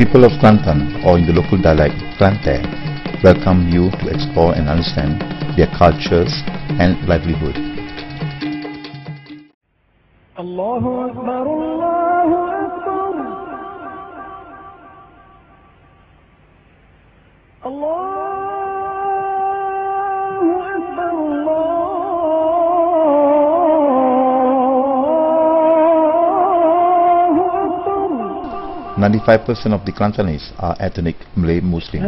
people of Kelantan, or in the local dialect Kelantan, welcome you to explore and understand their cultures and livelihood. Allahu Akbar, Allahu Akbar, Allahu Akbar, Allahu Akbar. 95% of the Kelantanese are ethnic Malay Muslims.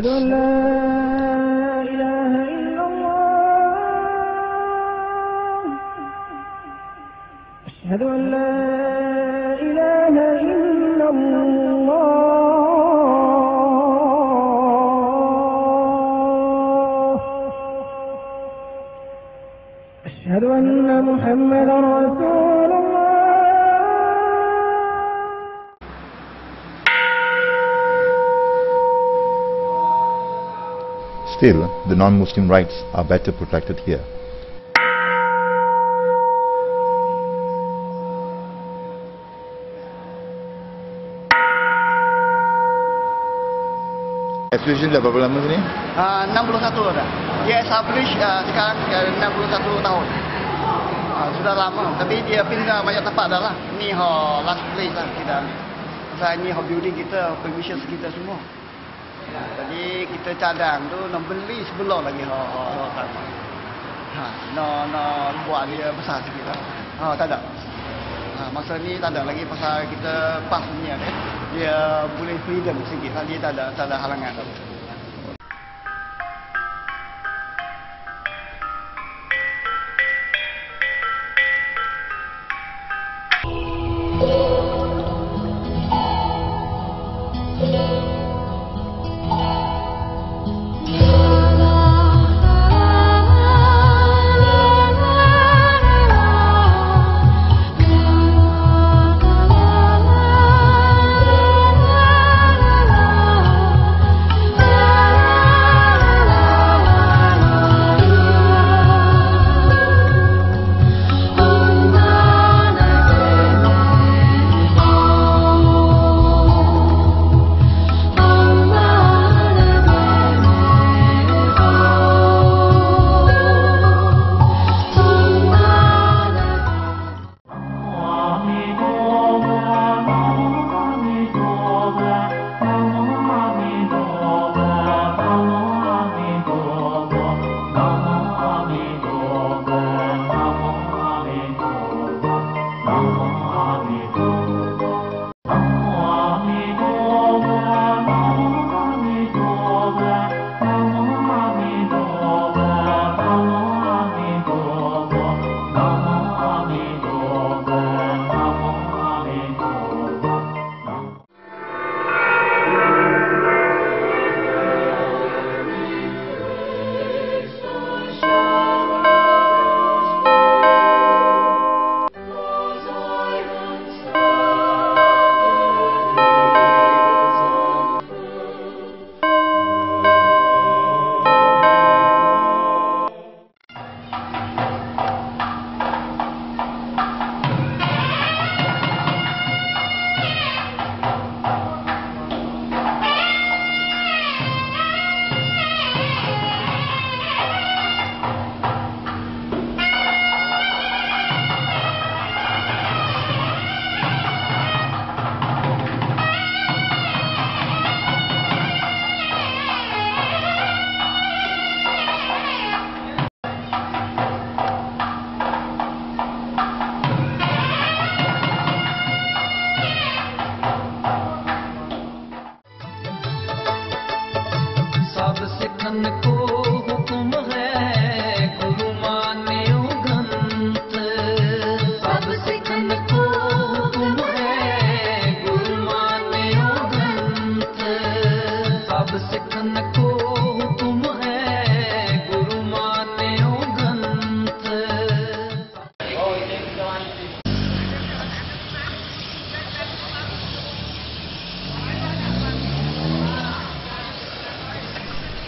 أشهد أن لا إله إلا الله أشهد أن محمدا رسول الله. Still, the non-Muslim rights are better protected here. Association dah berapa lama sini? 61 dah. Dia establish sekarang 61 tahun. Sudah lama. Tapi dia pindah banyak tempat dah lah. Ni last place lah kita ambil. Pasal ni building kita, permission kita semua. Jadi kita cadang tu nak beli sebelum lagi sama. Nak buat dia besar sikit lah. Tak ada. Masa ni tak ada lagi pasal kita pas ni ada. Dia boleh freedom sikit lah. Dia tak ada halangan.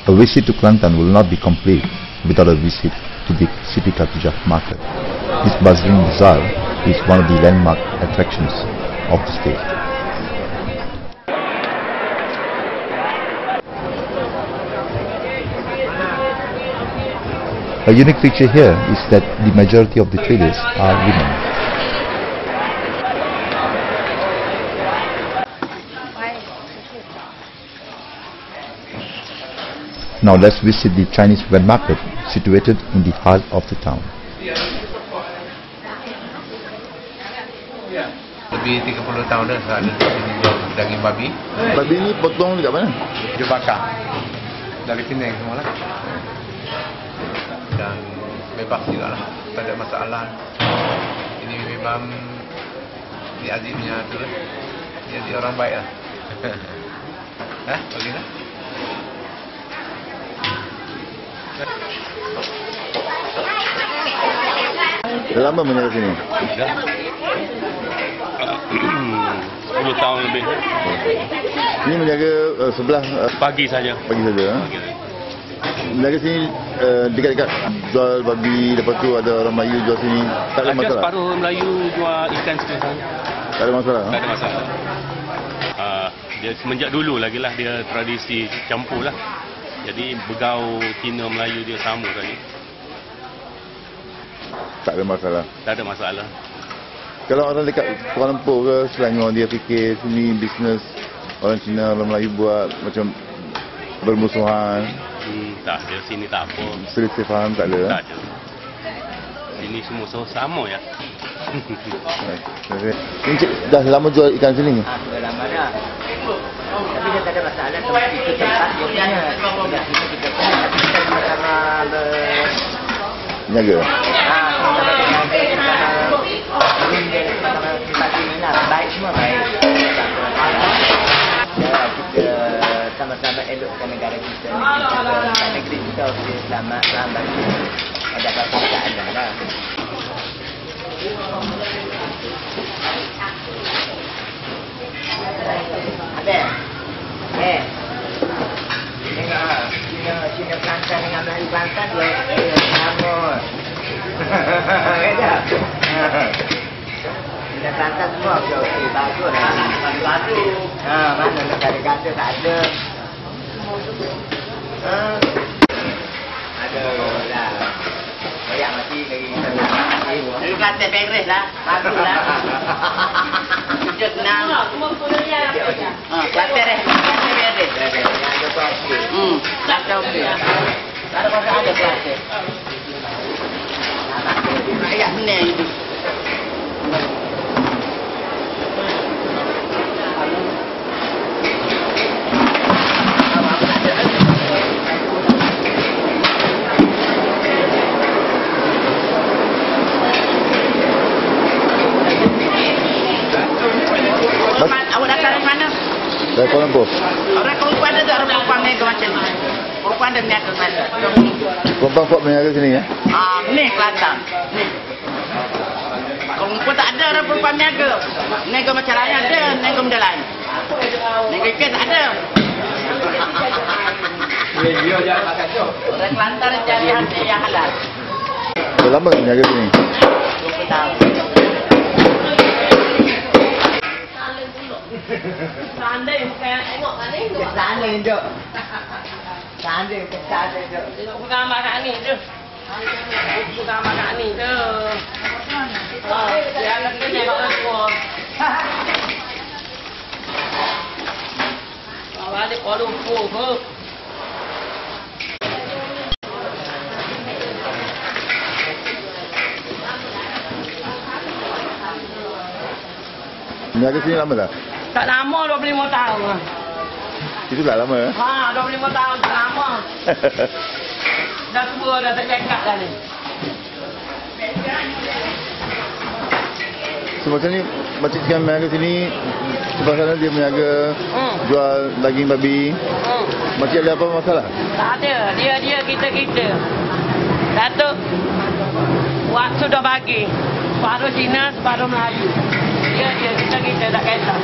A visit to Kelantan will not be complete without a visit to the Siti Khatijah market. This bustling bazaar is one of the landmark attractions of the state. A unique feature here is that the majority of the traders are women. Now let's visit the Chinese wet market situated in the heart of the town. Lebih 30 tahun dah saya ada di sini jual daging babi. Babi ni potong dekat mana? Dia bakar dari Penang semua lah. Dan bebas juga lah, tak ada masalah. Ini memang di Azimnya tu lah. Dia orang baik lah. Bagaimana? Dah lama menjaga sini? Dah 10 tahun lebih. Ini menjaga sebelah Pagi saja. pagi saja. Menjaga sini dekat-dekat jual babi, lepas tu ada orang Melayu jual sini. Tak ada Ada masalah? separuh Melayu jual ikan sekarang. Tak ada masalah? Tak ada masalah. Dia semenjak dulu lagi lah dia tradisi campur lah. Jadi begau Cina Melayu dia sama tadi. Tak ada masalah. Tak ada masalah. Kalau orang dekat Kuala Lumpur ke Selangor, dia fikir sini bisnes orang Cina, orang Melayu buat macam bermusuhan, Tak ada, sini tak apa. selisih faham tak ada? Tak ada. Sini semua sama ya. Encik dah lama jual ikan sini? Sudah lama dah. Tapi dia tak ada masalah kalau itu tempat dia punya. Kita punya, tapi kita sama-sama Jaga? sama-sama tempat ini lah. Baik semua baik. Kita sama-sama elokkan negara kita. Negeri kita okey, selamat, selamat. Ada apa-apa tak ada lah. Ada. Tengok Cina Kelantan dengan Melayu Kelantan dia sama. Kata. Cina Kelantan semua okey, bagus lah. Bagus. Mana nak kata tak ada. Ada lah. Banyak mati lagi. Dia kata beres lah. Bagus lah. Sejak senang. Kata beres. Kata beres. Kata okey. Tak ada masalah ada kata. Ayat senang itu. Awak datang dari mana? Dari Kuala Lumpur? Orang perempuan ada orang perempuan mereka macam ni. Perempuan ada berniaga mana? Perempuan buat berniaga sini ya? Ni Kelantan. Ni. Perempuan tak ada orang perempuan berniaga. Niaga macam lain ada, niaga benda lain. Niaga ikan tak ada. Orang Kelantan cari hati yang halal. Dah lama berniaga sini? 20 tahun. Sandai bukan tengok kat ni tu. Sandai duduk. Sandai duduk. Tengok pegang kat ni tu. Pegang kat ni tu. Dia akan kena kat tua. Awak ada Kuala Lumpur ke? Berniaga sini lama dah? Tak lama 25 tahun lah. Itu tak lama ya? 25 tahun tak lama. Dah tua dah tak cakap dah ni. So macam ni, macam ikan berniaga sini, sebelah sana dia berniaga jual daging babi. Macam ada apa masalah? Tak ada. Dia kita. Datuk Wak sudah bagi. Separuh Cina, separuh Melayu. Dia kita tak kaitan.